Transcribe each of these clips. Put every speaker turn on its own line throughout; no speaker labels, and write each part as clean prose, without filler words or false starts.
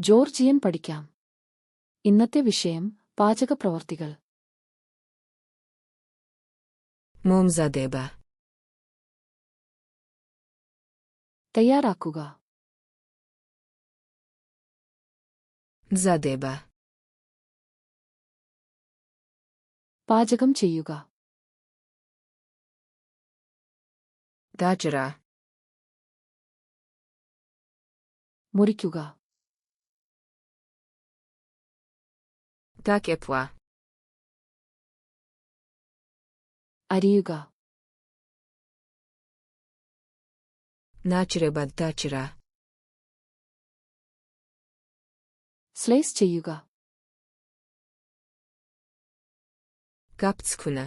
ജോർജിയൻ പഠിക്കാം. ഇന്നത്തെ വിഷയം പാചക പ്രവർത്തികൾ.
მომზადება.
തയ്യാറാക്കുക.
მზადება.
പാചകം ചെയ്യുക.
დაჭრა.
മുറിക്കുക.
დაკეპვა.
അരിയുക.
ნაჭრებად დაჭრა.
സ്ലൈസ് ചെയ്യുക.
გაფცქვნა.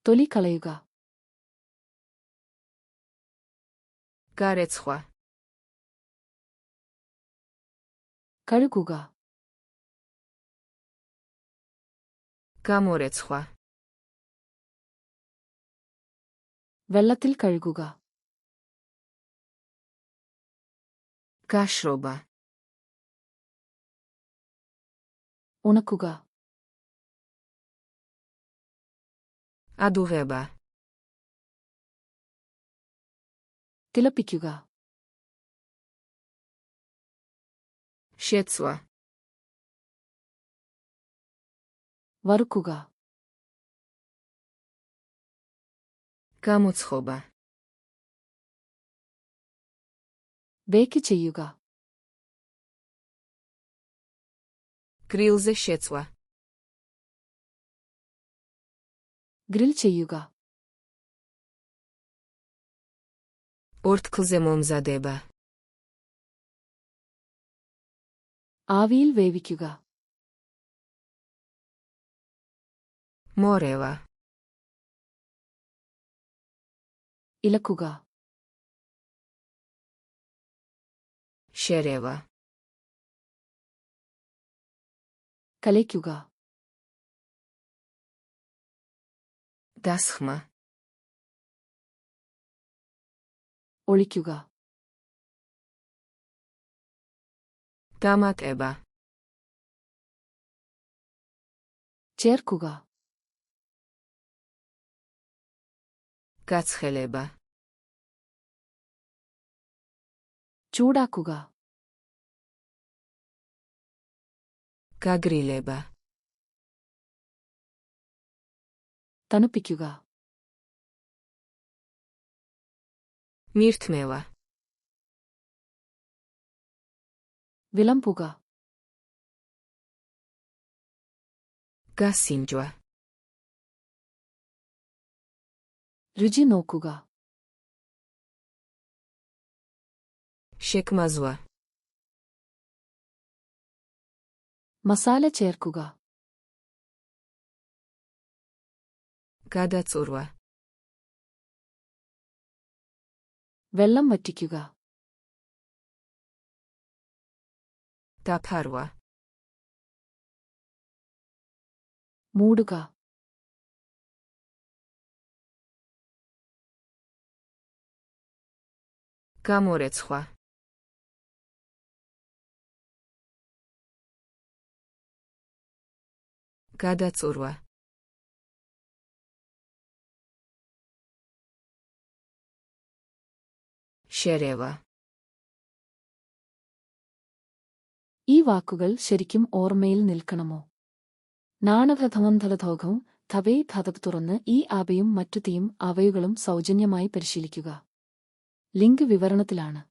തൊലി കളയുക.
გარეცხვა.
കഴുകുക.
გამორეცხვა.
വെള്ളത്തിൽ കഴുകുക.
გაშრობა.
ഉണക്കുക.
ადუღება.
തിളപ്പിക്കുക.
შეწვა.
വറുക്കുക.
გამოცხობა.
ബേക്ക് ചെയ്യുക.
გრილზე შეწვა.
ഗ്രിൽ ചെയ്യുക.
ორთქლზე მომზადება.
ആവിയിൽ വേവിക്കുക.
მორევა.
ഇളക്കുക.
შერევა.
കലയ്ക്കുക.
დასხმა.
ഒഴിക്കുക.
დამატება.
ചേർക്കുക.
გაცხელება.
ചൂടാക്കുക.
გაგრილება.
തണുപ്പിക്കുക.
მირთმევა.
വിളമ്പുക.
გასინჯვა.
രുചി നോക്കുക.
შექმაზვა.
മസാല ചേർക്കുക.
გადაწურვა.
വെള്ളം വറ്റിക്കുക.
დაფარვა.
മൂടുക.
გამორეცხვა. გადაწურვა. შერევა.
ഈ വാക്കുകൾ ശരിക്കും ഓർമ്മയിൽ നിൽക്കണമോ? നാണപ്രഥമന്ധലധോഘവും തവേ ധാതക് തുറന്ന് ഈ ആപയും മറ്റു തീയും അവയുകളും സൗജന്യമായി പരിശീലിക്കുക. ലിങ്ക് വിവരണത്തിലാണ്.